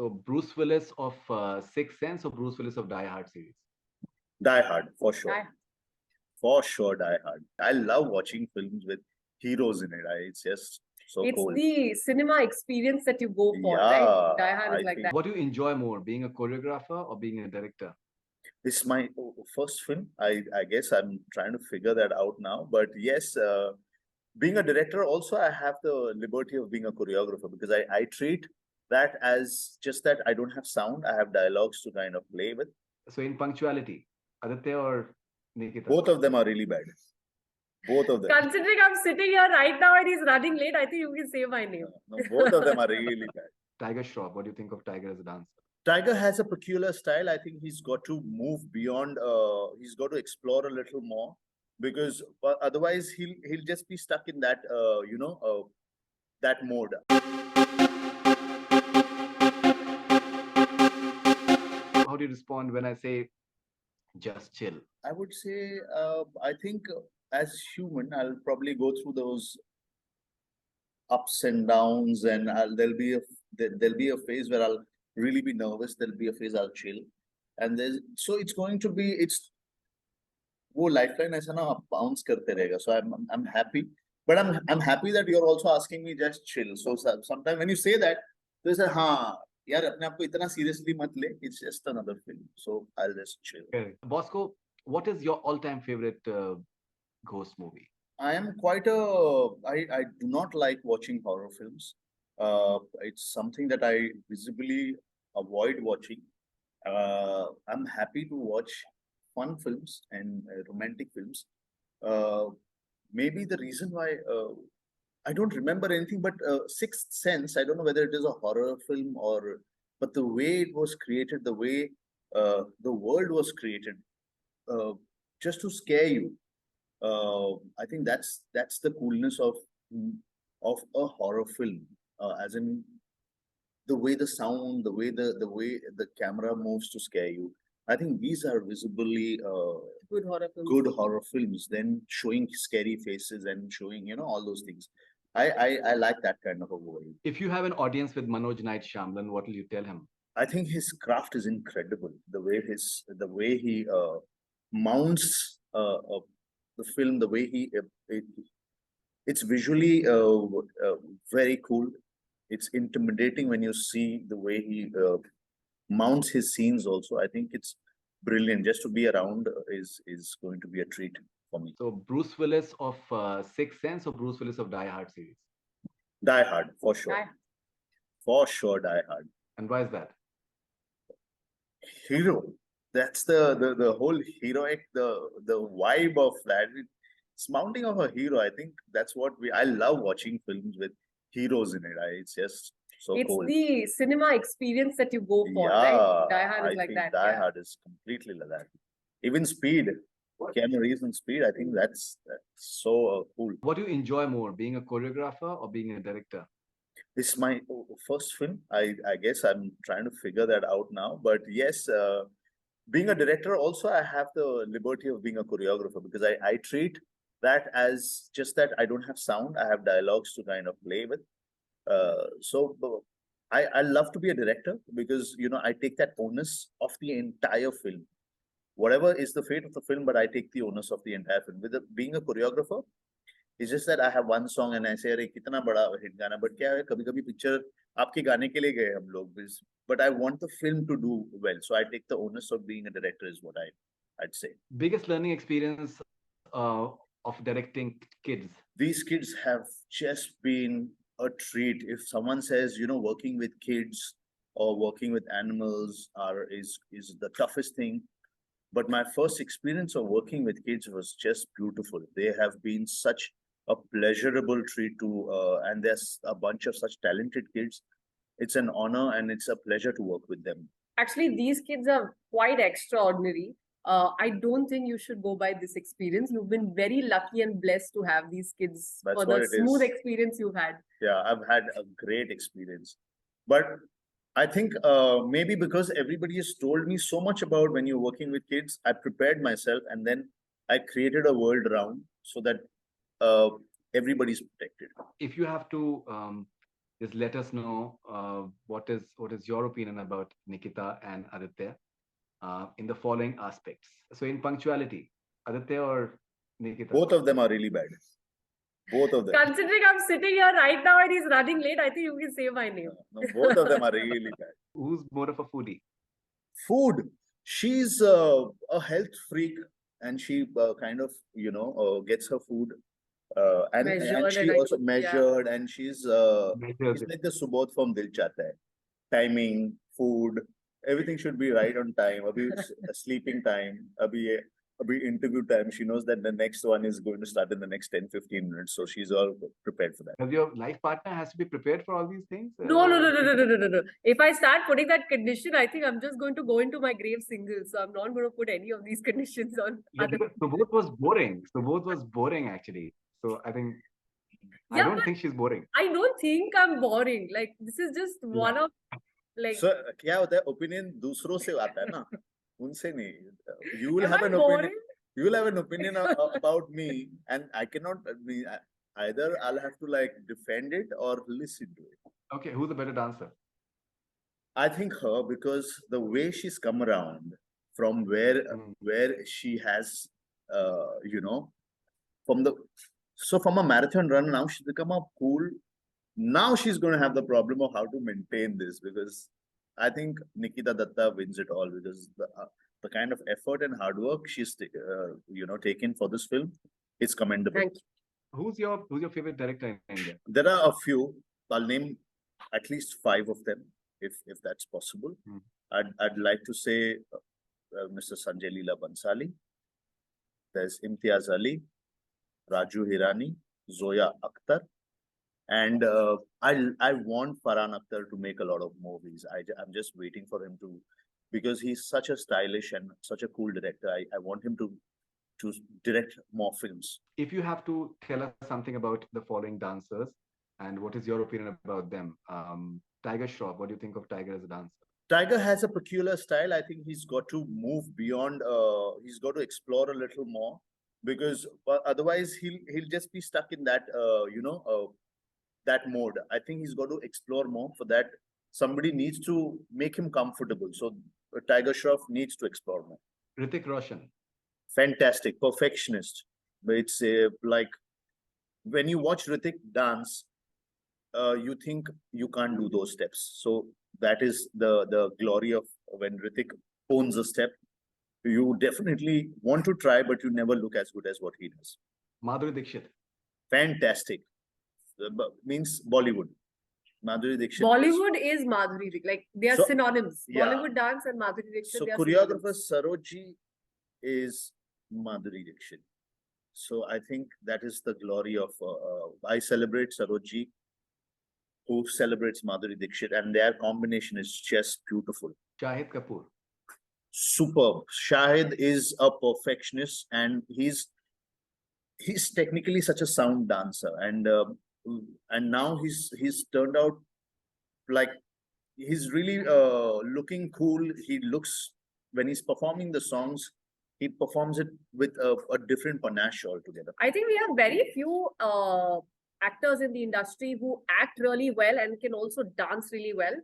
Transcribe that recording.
So Bruce Willis of Sixth Sense or Bruce Willis of Die Hard series? Die Hard, for sure. Die. For sure, Die Hard. I love watching films with heroes in it. It's just so It's cool. the cinema experience that you go for, Yeah, right? Die Hard I is like think that. What do you enjoy more, being a choreographer or being a director? It's my first film. I guess I'm trying to figure that out now. But yes, being a director, also, I have the liberty of being a choreographer because I treat that as just that I don't have sound. I have dialogues to kind of play with. So in punctuality, Aditya or Nikita? Both of them are really bad. Both of them. Considering I'm sitting here right now and he's running late, I think you can say my name. No, both of them are really bad. Tiger Shroff, what do you think of Tiger as a dancer? Tiger has a peculiar style. I think he's got to move beyond. He's got to explore a little more because otherwise he'll just be stuck in that that mode. How do you respond when I say just chill? I would say I think as human, I'll probably go through those ups and downs, and there'll be a phase where I'll really be nervous. There'll be a phase I'll chill, and it's going to be वो lifeline ऐसा ना bounce करते रहेगा. So I'm happy, but I'm happy that you're also asking me just chill. So sometimes when you say that, they say हाँ यार अपने आप को इतना seriously मत ले. It's just another film. So I'll just chill. Okay. Bosco, what is your all-time favorite ghost movie? I am quite I do not like watching horror films. It's something that I visibly avoid watching. I'm happy to watch fun films and romantic films. Maybe the reason why I don't remember anything, but Sixth Sense, I don't know whether it is a horror film but the way it was created, the way the world was created, just to scare you. I think that's the coolness of a horror film, as in the way the sound, the way the camera moves to scare you. I think these are visibly good horror films. Then showing scary faces and showing all those things. I like that kind of a world. If you have an audience with Manoj Knight Shyamlan, what will you tell him? I think his craft is incredible. The way he mounts the film, the way it's visually very cool. It's intimidating when you see the way he mounts his scenes also. I think it's brilliant. Just to be around is going to be a treat for me. So Bruce Willis of Sixth Sense or Bruce Willis of Die Hard series? Die Hard, for sure. Die. For sure, Die Hard. And why is that? Hero. That's the whole heroic, the vibe of that. It's mounting of a hero. I think that's what I love watching films with heroes in it. It's just so cool. It's the cinema experience that you go for, Yeah, right? Die Hard is I like think that. Die Hard is completely like that. Even Speed, Keanu Reeves in Speed, I think that's so cool. What do you enjoy more, being a choreographer or being a director? This is my first film. I guess I'm trying to figure that out now. But yes, being a director, also, I have the liberty of being a choreographer because I treat that as just that I don't have sound. I have dialogues to kind of play with. So I love to be a director because, I take that onus of the entire film. Whatever is the fate of the film, but I take the onus of the entire film. Being a choreographer, it's just that I have one song and I say, "Arey, kitna bada hit gana." But kya hai, kabhi picture aapke gaane ke liye gaye hum log. But I want the film to do well, so I take the onus of being a director. Is what I'd say. Biggest learning experience of directing kids? These kids have just been a treat. If someone says, working with kids or working with animals is the toughest thing. But my first experience of working with kids was just beautiful. They have been such a pleasurable treat and there's a bunch of such talented kids. It's an honor and it's a pleasure to work with them. Actually, these kids are quite extraordinary. I don't think you should go by this experience. You've been very lucky and blessed to have these kids for the smooth experience you've had. Yeah, I've had a great experience. But I think maybe because everybody has told me so much about when you're working with kids, I prepared myself and then I created a world around so that everybody's protected. If you have to just let us know what is your opinion about Nikita and Aditya in the following aspects. So in punctuality, Aditya or Nikita? Both of them are really bad. Both of them. Considering I'm sitting here right now and he's running late, I think you can say my name. No, both of them are really bad. Who's more of a foodie? Food. She's a health freak, and she kind of gets her food, and Measured she and also yeah. measured, and she's Measures it. like the Subodh from Dil Chahta Hai. Timing, food, everything should be right on time. Abhi sleeping time, abhi interview time. She knows that the next one is going to start in the next 10-15 minutes, so she's all prepared for that. Does your life partner has to be prepared for all these things? No. If I start putting that condition, I think I'm just going to go into my grave single. So I'm not going to put any of these conditions on Yeah, other because Subodh was boring. Subodh was boring actually. So I think I Yeah, don't but think she's boring. I don't think I'm boring. Like, this is just one of, like, So क्या होता है opinion दूसरों से आता है ना उनसे नहीं. You will am have I an opinion. boring? You will have an opinion about me, and I cannot be either. I'll have to like defend it or listen to it. Okay, who's the better dancer? I think her, because the way she's come around from where she has, from the from a marathon run, now she's become a cool. Now she's going to have the problem of how to maintain this, because I think Nikita Datta wins it all, because the kind of effort and hard work she's taken for this film, it's commendable. Thank you. Who's your favorite director in India? There are a few. I'll name at least 5 of them, if that's possible. I'd like to say Mr. Sanjay Leela Bansali. There's Imtiaz Ali, Raju Hirani, Zoya Akhtar, and I want Farhan Akhtar to make a lot of movies. I'm just waiting for him to, because he's such a stylish and such a cool director. I want him to direct more films. If you have to tell us something about the following dancers, and what is your opinion about them? Tiger Shroff, what do you think of Tiger as a dancer? Tiger has a peculiar style. I think he's got to move beyond. He's got to explore a little more, because otherwise he'll just be stuck in that that mode. I think he's got to explore more. For that, somebody needs to make him comfortable. So Tiger Shroff needs to explore more. Hrithik Roshan. Fantastic, perfectionist. But it's like when you watch Hrithik dance, you think you can't do those steps. So that is the glory of when Hrithik owns a step. You definitely want to try, but you never look as good as what he does. Madhuri Dixit. Fantastic. Means Bollywood. Madhuri Dixit. Bollywood is Madhuri Dixit. Like, they are synonyms. Yeah. Bollywood dance and Madhuri Dixit. So they are choreographer synonyms. Saroji is Madhuri Dixit. So I think that is the glory of. I celebrate Saroji, who celebrates Madhuri Dixit, and their combination is just beautiful. Shahid Kapoor. Superb. Shahid is a perfectionist, and he's technically such a sound dancer, and now he's turned out like he's really looking cool. He looks, when he's performing the songs, he performs it with a different panache altogether. I think we have very few actors in the industry who act really well and can also dance really well.